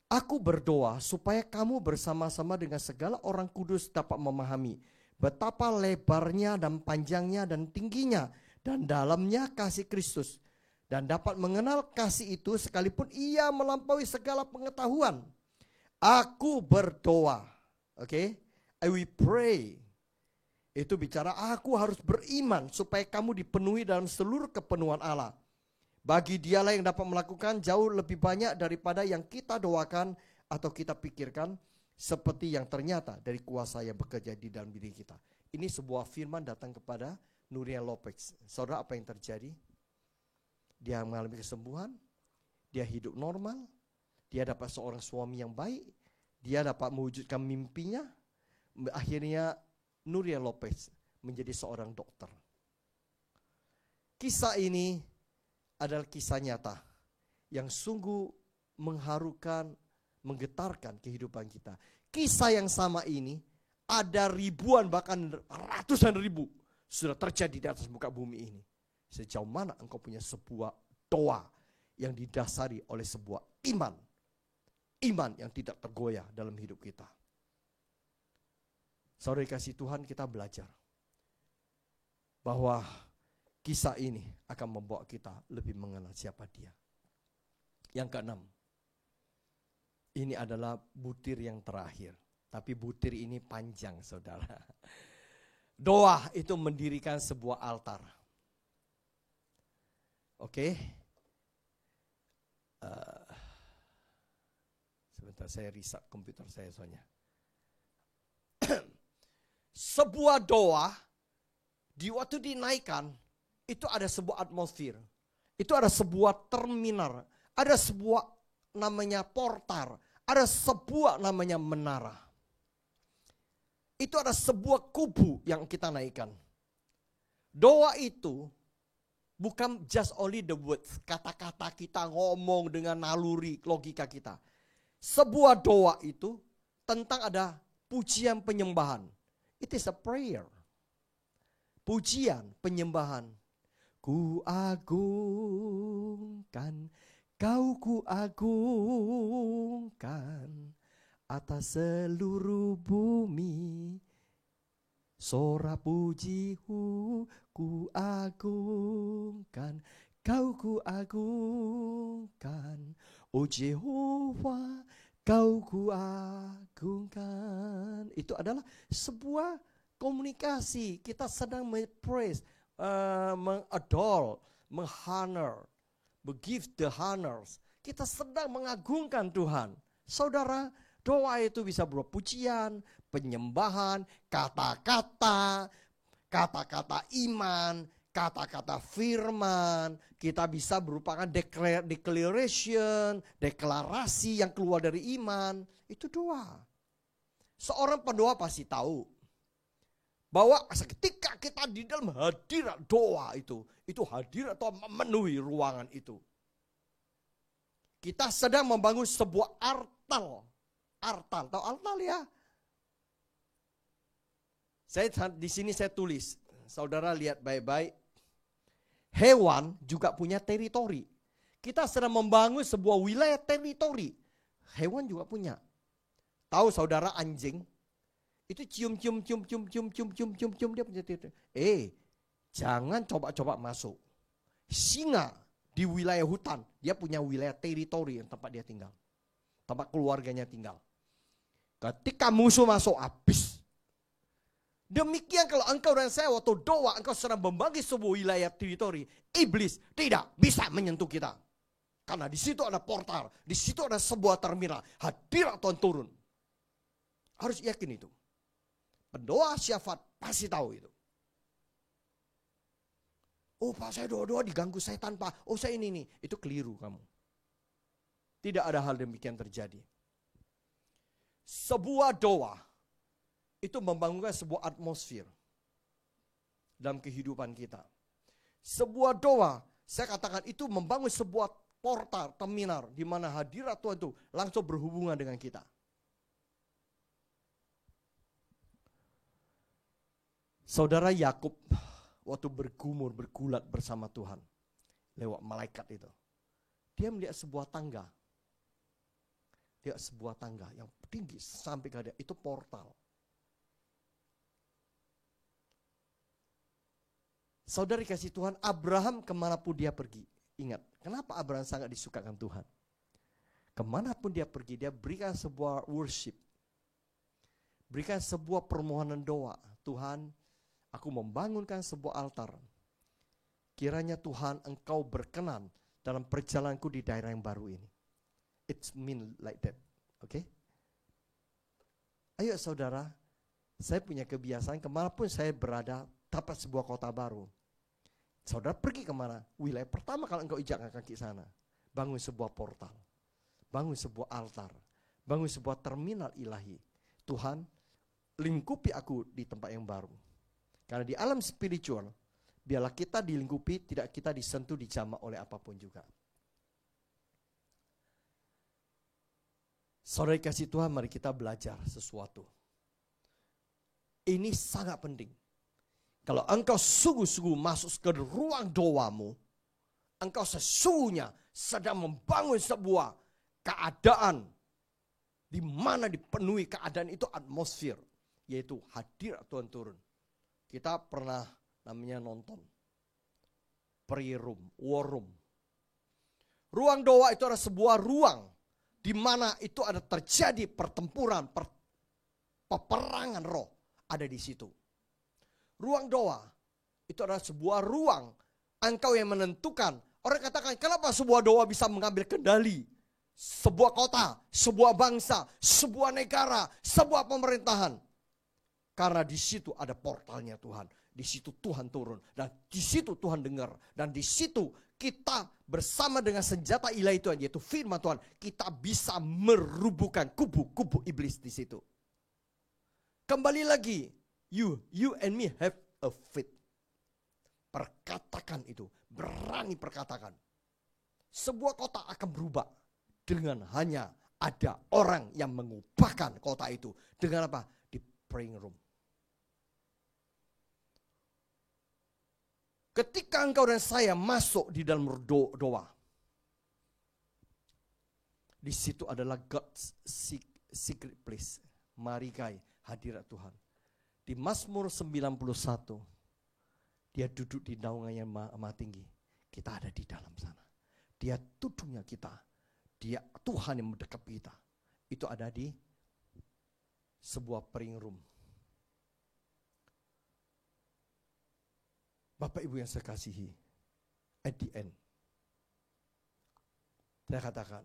Aku berdoa supaya kamu bersama-sama dengan segala orang kudus dapat memahami betapa lebarnya dan panjangnya dan tingginya dan dalamnya kasih Kristus. Dan dapat mengenal kasih itu sekalipun ia melampaui segala pengetahuan. Aku berdoa. Oke? I will pray. Itu bicara aku harus beriman supaya kamu dipenuhi dalam seluruh kepenuhan Allah. Bagi dialah yang dapat melakukan jauh lebih banyak daripada yang kita doakan atau kita pikirkan. Seperti yang ternyata dari kuasa yang bekerja di dalam diri kita. Ini sebuah firman datang kepada Nurian Lopez. Saudara, apa yang terjadi? Dia mengalami kesembuhan. Dia hidup normal. Dia dapat seorang suami yang baik. Dia dapat mewujudkan mimpinya. Akhirnya Nurian Lopez menjadi seorang dokter. Kisah ini adalah kisah nyata yang sungguh mengharukan, menggetarkan kehidupan kita. Kisah yang sama ini ada ribuan bahkan ratusan ribu sudah terjadi di atas muka bumi ini. Sejauh mana engkau punya sebuah doa yang didasari oleh sebuah iman. Iman yang tidak tergoyah dalam hidup kita. Saudara kasih Tuhan, kita belajar bahwa kisah ini akan membawa kita lebih mengenal siapa Dia. Yang keenam, ini adalah butir yang terakhir. Tapi butir ini panjang, saudara. Doa itu mendirikan sebuah altar. Oke. Sebentar, saya reset komputer saya soalnya. Sebuah doa, di waktu dinaikkan, itu ada sebuah atmosfer. Itu ada sebuah terminal. Ada sebuah namanya portal. Ada sebuah namanya menara. Itu ada sebuah kubu yang kita naikkan. Doa itu Bukan just only the words, kata-kata kita ngomong dengan naluri, logika kita. Sebuah doa itu tentang ada pujian penyembahan. It is a prayer. Pujian penyembahan. Ku agungkan, kau ku agungkan atas seluruh bumi. Sorak pujiku ku agungkan, kau ku agungkan, oh Jehovah, kau ku agungkan. Itu adalah sebuah komunikasi. Kita sedang praise, mengadore, menghonor, give the honors. Kita sedang mengagungkan Tuhan. Saudara, doa itu bisa berupa pujian, penyembahan, kata-kata iman, kata-kata firman. Kita bisa merupakan declaration, deklarasi yang keluar dari iman. Itu doa. Seorang pendoa pasti tahu bahwa ketika kita di dalam hadirat doa itu hadirat atau memenuhi ruangan itu. Kita sedang membangun sebuah altar. Tahu altar ya? Di sini saya tulis, saudara lihat baik-baik. Hewan juga punya teritori. Kita sedang membangun sebuah wilayah teritori. Hewan juga punya. Tahu saudara anjing? Itu cium dia punya teritori. Jangan coba-coba masuk. Singa di wilayah hutan, dia punya wilayah teritori yang tempat dia tinggal. Tempat keluarganya tinggal. Ketika musuh masuk, habis. Demikian kalau engkau dan saya waktu doa, engkau sedang membagi sebuah wilayah teritori. Iblis tidak bisa menyentuh kita. Karena di situ ada portal, di situ ada sebuah terminal. Hadirat Tuhan turun. Harus yakin itu. Pendoa syafaat pasti tahu itu. Oh Pak, saya doa-doa diganggu setan Pak. Oh saya ini nih. Itu keliru kamu. Tidak ada hal demikian terjadi. Sebuah doa itu membangunkan sebuah atmosfer dalam kehidupan kita. Sebuah doa, saya katakan itu membangun sebuah portal, terminal di mana hadirat Tuhan itu langsung berhubungan dengan kita. Saudara Yakub waktu bergumur, bergulat bersama Tuhan lewat malaikat itu. Dia melihat sebuah tangga. Dia sebuah tangga yang tinggi sampai ke dia. Itu portal. Saudara kasih Tuhan, Abraham kemanapun dia pergi. Ingat, kenapa Abraham sangat disukakan Tuhan? Kemanapun dia pergi, dia berikan sebuah worship. Berikan sebuah permohonan doa. Tuhan, aku membangunkan sebuah altar. Kiranya Tuhan engkau berkenan dalam perjalananku di daerah yang baru ini. It's mean like that. Oke? Ayo saudara, saya punya kebiasaan kemanapun saya berada, dapat sebuah kota baru. Saudara pergi kemana? Wilayah pertama kalau engkau injakkan kaki sana. Bangun sebuah portal. Bangun sebuah altar. Bangun sebuah terminal ilahi. Tuhan, lingkupi aku di tempat yang baru. Karena di alam spiritual, biarlah kita dilingkupi, tidak kita disentuh, dijamah oleh apapun juga. Saudara kasih Tuhan, mari kita belajar sesuatu. Ini sangat penting. Kalau engkau sungguh-sungguh masuk ke ruang doamu, engkau sesungguhnya sedang membangun sebuah keadaan di mana dipenuhi keadaan itu atmosfer, yaitu hadirat Tuhan turun. Kita pernah namanya nonton prayer room, war room. Ruang doa itu adalah sebuah ruang di mana itu ada terjadi pertempuran, peperangan roh ada di situ. Ruang doa itu adalah sebuah ruang engkau yang menentukan. Orang katakan, kenapa sebuah doa bisa mengambil kendali sebuah kota, sebuah bangsa, sebuah negara, sebuah pemerintahan? Karena di situ ada portalnya Tuhan. Di situ Tuhan turun. Dan di situ Tuhan dengar. Dan di situ kita bersama dengan senjata ilahi Tuhan, yaitu firman Tuhan, kita bisa merubuhkan kubu-kubu iblis di situ. Kembali lagi, you and me have a faith. Perkatakan itu. berani perkatakan. Sebuah kota akan berubah dengan hanya ada orang yang mengubahkan kota itu. Dengan apa? Di praying room. Ketika engkau dan saya masuk di dalam doa, di situ adalah God's secret place. Mari kai hadirat Tuhan. Di Mazmur 91, dia duduk di naungan yang maha tinggi. Kita ada di dalam sana. Dia tudungnya kita. Dia Tuhan yang mendekat kita. Itu ada di sebuah praying room. Bapak Ibu yang saya kasihi, at the end, saya katakan,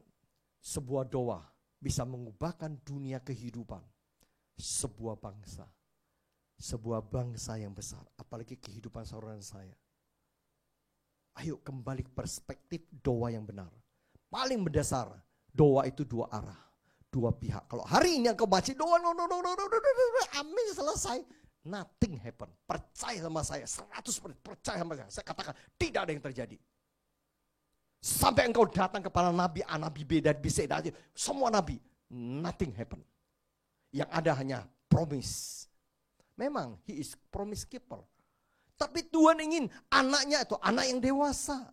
sebuah doa bisa mengubahkan dunia kehidupan sebuah bangsa. Sebuah bangsa yang besar, apalagi kehidupan saudara saya. Ayo kembali ke perspektif doa yang benar. Paling mendasar, doa itu dua arah, dua pihak. Kalau hari ini engkau baca doa, amin, selesai. Nothing happen. Percaya sama saya, 100% percaya sama saya. Saya katakan tidak ada yang terjadi. Sampai engkau datang kepada nabi A, nabi B, dan B, C, dan semua nabi, nothing happen. Yang ada hanya promise. Memang he is promise keeper. Tapi Tuhan ingin anaknya itu anak yang dewasa.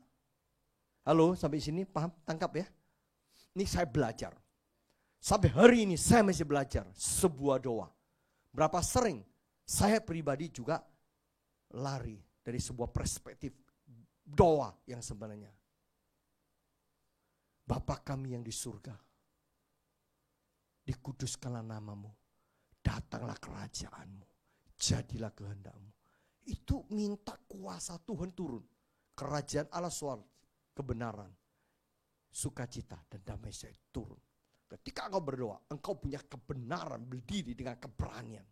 Halo, sampai sini paham? Tangkap ya. Ini saya belajar. Sampai hari ini saya masih belajar sebuah doa. Berapa sering saya pribadi juga lari dari sebuah perspektif doa yang sebenarnya. Bapa kami yang di surga, dikuduskanlah namamu, datanglah kerajaanmu, jadilah kehendakmu. Itu minta kuasa Tuhan turun. Kerajaan Allah SWT, kebenaran, sukacita dan damai saya turun. Ketika engkau berdoa, engkau punya kebenaran berdiri dengan keberanian.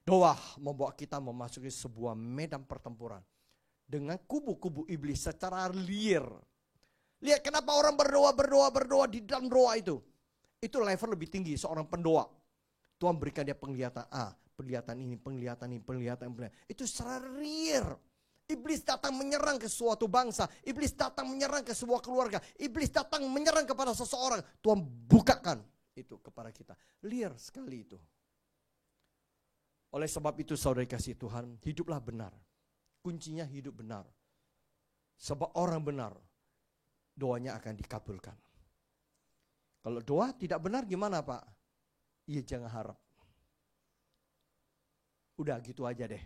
Doa membawa kita memasuki sebuah medan pertempuran dengan kubu-kubu iblis secara liar. Lihat kenapa orang berdoa di dalam doa itu. Itu level lebih tinggi seorang pendoa. Tuhan berikan dia penglihatan A, penglihatan ini. Itu secara liar. Iblis datang menyerang ke suatu bangsa. Iblis datang menyerang ke sebuah keluarga. Iblis datang menyerang kepada seseorang. Tuhan bukakan itu kepada kita. Liar sekali itu. Oleh sebab itu saudara kasih Tuhan, hiduplah benar. Kuncinya hidup benar. Sebab orang benar, doanya akan dikabulkan. Kalau doa tidak benar gimana Pak? Iya jangan harap. Udah gitu aja deh.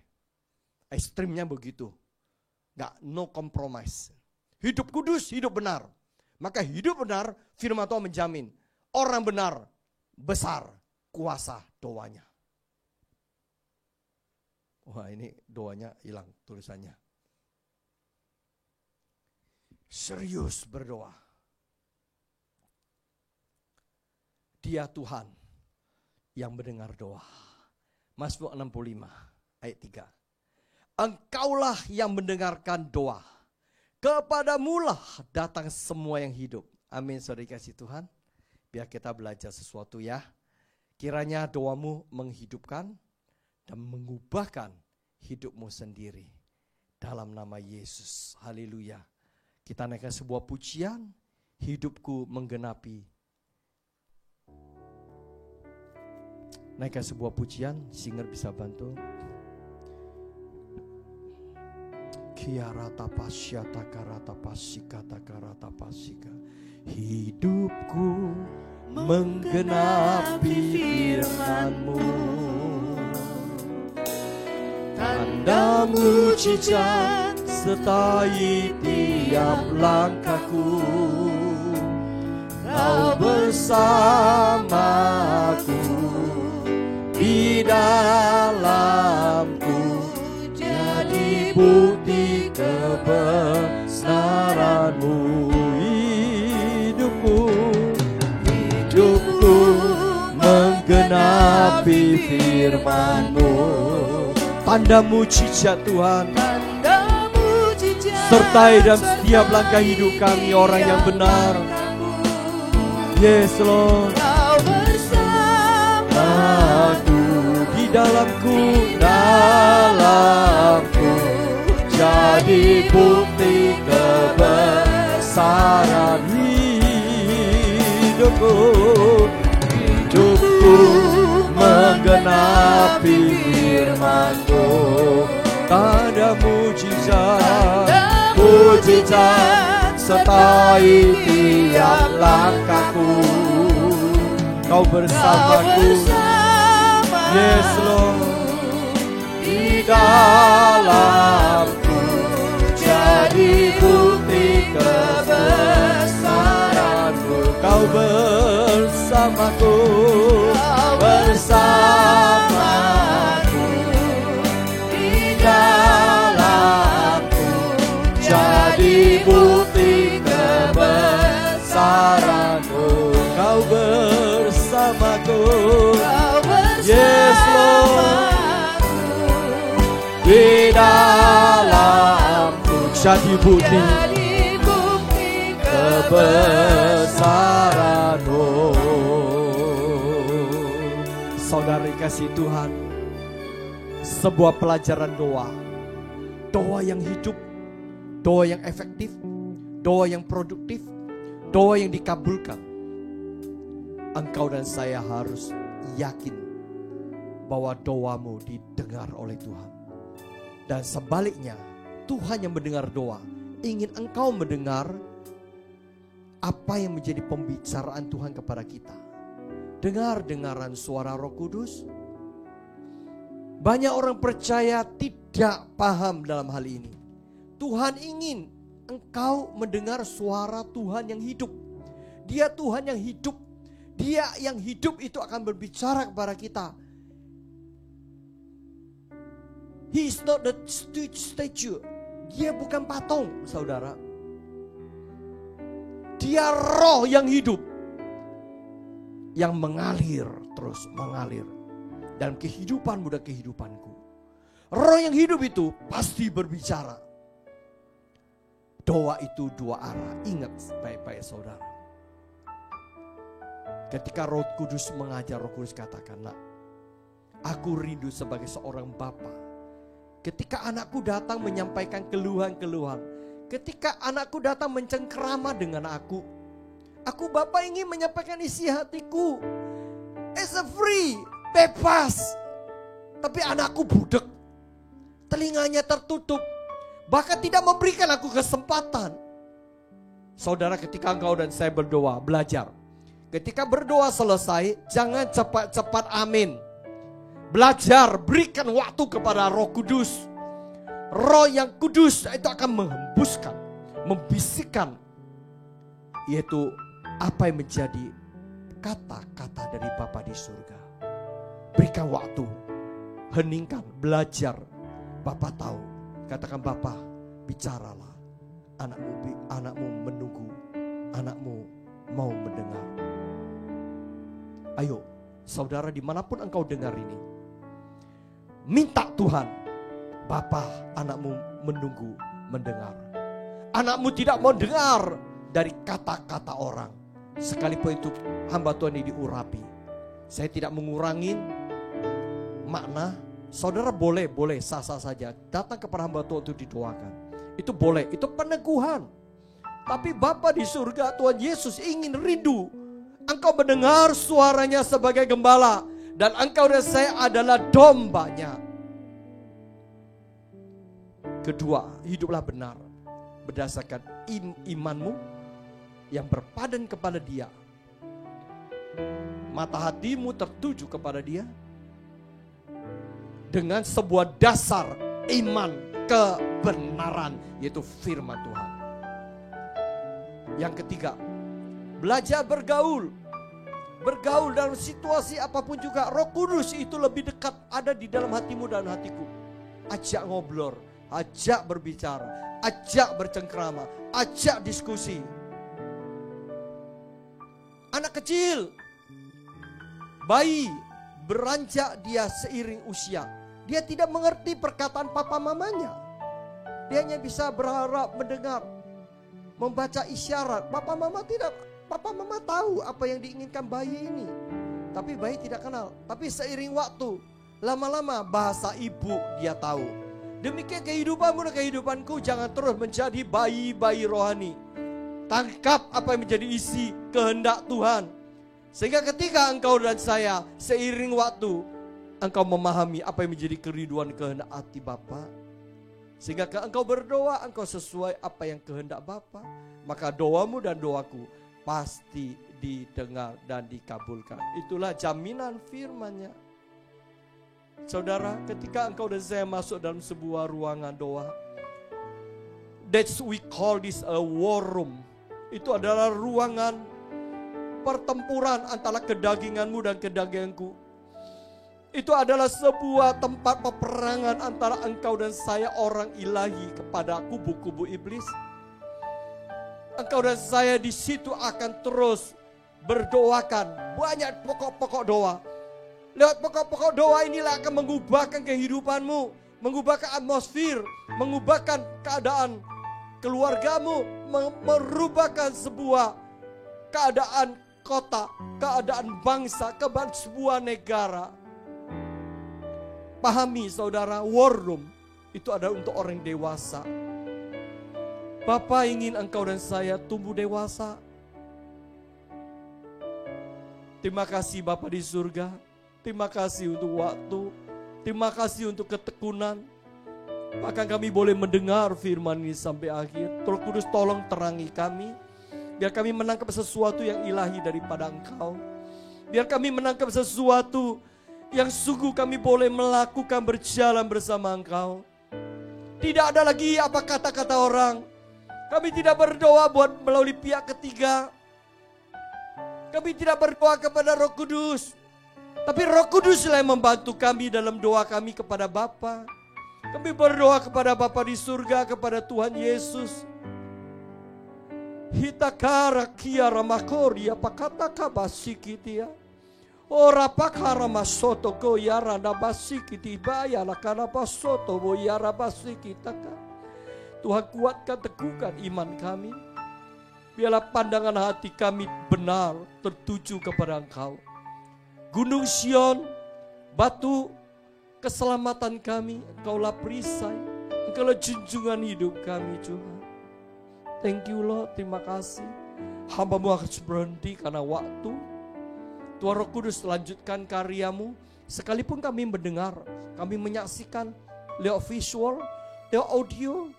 Ekstrimnya begitu. Gak, no compromise. Hidup kudus, hidup benar. Maka hidup benar, firman Tuhan menjamin. Orang benar, besar kuasa doanya. Wah ini doanya hilang tulisannya. Serius berdoa. Dia Tuhan yang mendengar doa. Mazmur 65 ayat 3. Engkaulah yang mendengarkan doa. Kepadamulah datang semua yang hidup. Amin saudara kasih Tuhan. Biar kita belajar sesuatu ya. Kiranya doamu menghidupkan dan mengubahkan hidupmu sendiri. Dalam nama Yesus. Haleluya. Kita naikkan sebuah pujian. Hidupku menggenapi. Naikkan sebuah pujian. Singer bisa bantu. Kiarata pasyata karata pasika takarata pasika. Hidupku menggenapi firman-Mu. Tanda mujizat sertai tiap langkahku. Kau bersamaku di dalamku, jadi bukti kebenaran-Mu. Hidupku menggenapi firman-Mu. Tanda mujizat Tuhan, Tanda mujizat sertai dalam setiap langkah hidup kami orang yang benar. Yes Lord. Kau bersamaku Di dalamku jadi bukti kebesaran hidupku. Hidupku menggenapi firman-Mu, tanda mujizat sertai tiap langkahku. Kau bersamaku, yes Lord, di dalamku jadi bukti kebesaran-Mu. Kau bersamaku, di dalamku jadi bukti kebesaran-Mu. Kau bersamaku, yes Lord, di dalamku jadi bukti kebesaran-Mu. Saudara dikasih Tuhan, sebuah pelajaran doa yang hidup, doa yang efektif, doa yang produktif, doa yang dikabulkan. Engkau dan saya harus yakin bahwa doamu didengar oleh Tuhan. Dan sebaliknya, Tuhan yang mendengar doa ingin engkau mendengar apa yang menjadi pembicaraan Tuhan kepada kita. Dengar-dengaran suara Roh Kudus. Banyak orang percaya tidak paham dalam hal ini. Tuhan ingin engkau mendengar suara Tuhan yang hidup. Dia Tuhan yang hidup. Dia yang hidup itu akan berbicara kepada kita. He is not the statue. Dia bukan patung, saudara. Dia roh yang hidup, yang mengalir, terus mengalir dalam kehidupanmu dan kehidupanku. Roh yang hidup itu pasti berbicara. Doa itu dua arah. Ingat baik-baik saudara. Ketika Roh Kudus mengajar, Roh Kudus katakan, "Nak, aku rindu sebagai seorang bapa. Ketika anakku datang menyampaikan keluhan-keluhan, ketika anakku datang mencengkerama dengan aku Bapa ingin menyampaikan isi hatiku. As a free, bebas. Tapi anakku budek. Telinganya tertutup. Bahkan tidak memberikan aku kesempatan." Saudara, ketika engkau dan saya berdoa, belajar. Ketika berdoa selesai, jangan cepat-cepat amin. Belajar, berikan waktu kepada Roh Kudus. Roh yang kudus itu akan menghembuskan, membisikkan, yaitu apa yang menjadi kata-kata dari Bapa di surga. Berikan waktu, heningkan, belajar. Bapa tahu, katakan, "Bapa, bicaralah. Anakmu menunggu, anakmu mau mendengar." Ayo, saudara, dimanapun engkau dengar ini, minta Tuhan, "Bapa, anakmu menunggu, mendengar." Anakmu tidak mau dengar dari kata-kata orang, sekalipun itu hamba Tuhan ini diurapi. Saya tidak mengurangi makna. Saudara boleh sah-sah saja datang kepada hamba Tuhan untuk didoakan. Itu boleh, itu peneguhan. Tapi Bapa di surga, Tuhan Yesus ingin rindu engkau mendengar suaranya sebagai gembala. Dan engkau dan saya adalah dombanya. Kedua, hiduplah benar berdasarkan imanmu yang berpadan kepada Dia. Mata hatimu tertuju kepada Dia dengan sebuah dasar iman kebenaran, yaitu firman Tuhan. Yang ketiga, belajar bergaul dalam situasi apapun juga. Roh Kudus itu lebih dekat ada di dalam hatimu dan hatiku. Ajak ngobrol, ajak berbicara, ajak bercengkrama, ajak diskusi. Anak kecil, bayi, beranjak dia seiring usia. Dia tidak mengerti perkataan papa mamanya. Dia hanya bisa berharap mendengar, membaca isyarat. Papa mama tahu apa yang diinginkan bayi ini. Tapi bayi tidak kenal. Tapi seiring waktu, Lama-lama bahasa ibu dia tahu. Demikian kehidupanmu dan kehidupanku jangan terus menjadi bayi-bayi rohani. Tangkap apa yang menjadi isi kehendak Tuhan. Sehingga ketika engkau dan saya seiring waktu, engkau memahami apa yang menjadi kerinduan kehendak hati Bapa. Sehingga engkau berdoa, engkau sesuai apa yang kehendak Bapa. Maka doamu dan doaku pasti didengar dan dikabulkan. Itulah jaminan firman-Nya. Saudara, ketika engkau dan saya masuk dalam sebuah ruangan doa, that's we call this a war room. Itu adalah ruangan pertempuran antara kedaginganmu dan kedaginganku. Itu adalah sebuah tempat peperangan antara engkau dan saya orang ilahi kepada kubu-kubu iblis. Engkau dan saya di situ akan terus berdoakan banyak pokok-pokok doa. Lewat pokok-pokok doa inilah akan mengubahkan kehidupanmu, mengubahkan atmosfer, mengubahkan keadaan keluargamu, merubahkan sebuah keadaan kota, keadaan bangsa, keadaan sebuah negara. Pahami saudara, war room itu adalah untuk orang dewasa. Bapa ingin engkau dan saya tumbuh dewasa. Terima kasih Bapa di surga. Terima kasih untuk waktu. Terima kasih untuk ketekunan. Bahkan kami boleh mendengar firman ini sampai akhir. Roh Kudus tolong terangi kami. Biar kami menangkap sesuatu yang ilahi daripada Engkau. Biar kami menangkap sesuatu yang sungguh kami boleh melakukan berjalan bersama Engkau. Tidak ada lagi apa kata-kata orang. Kami tidak berdoa buat melalui pihak ketiga. Kami tidak berdoa kepada Roh Kudus. Tapi Roh Kuduslah yang membantu kami dalam doa kami kepada Bapa. Kami berdoa kepada Bapa di surga, kepada Tuhan Yesus. Hitakara kiara makoria pakata kabasikitia. Ora pakara masoto ko yara nabasikiti baya lakana pasoto bo yara basikitaka. Tuhan kuatkan, teguhkan iman kami. Biarlah pandangan hati kami benar tertuju kepada Engkau. Gunung Sion, batu keselamatan kami, Engkaulah perisai, Engkaulah junjungan hidup kami Tuhan. Thank you Lord, terima kasih. Hamba-Mu harus berhenti karena waktu. Tuhan Roh Kudus lanjutkan karya-Mu. Sekalipun kami mendengar, kami menyaksikan lewat visual, lewat audio.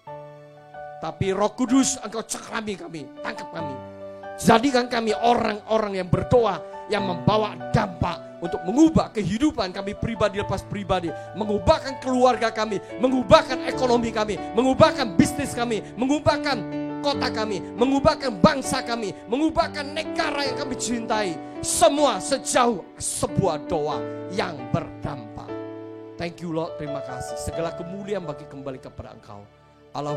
Tapi Roh Kudus Engkau cakrami kami, tangkap kami. Jadikan kami orang-orang yang berdoa, yang membawa dampak untuk mengubah kehidupan kami pribadi lepas pribadi, mengubahkan keluarga kami, mengubahkan ekonomi kami, mengubahkan bisnis kami, mengubahkan kota kami, mengubahkan bangsa kami, mengubahkan negara yang kami cintai. Semua sejauh sebuah doa yang berdampak. Thank you Lord, terima kasih. Segala kemuliaan bagi kembali kepada Engkau. Allah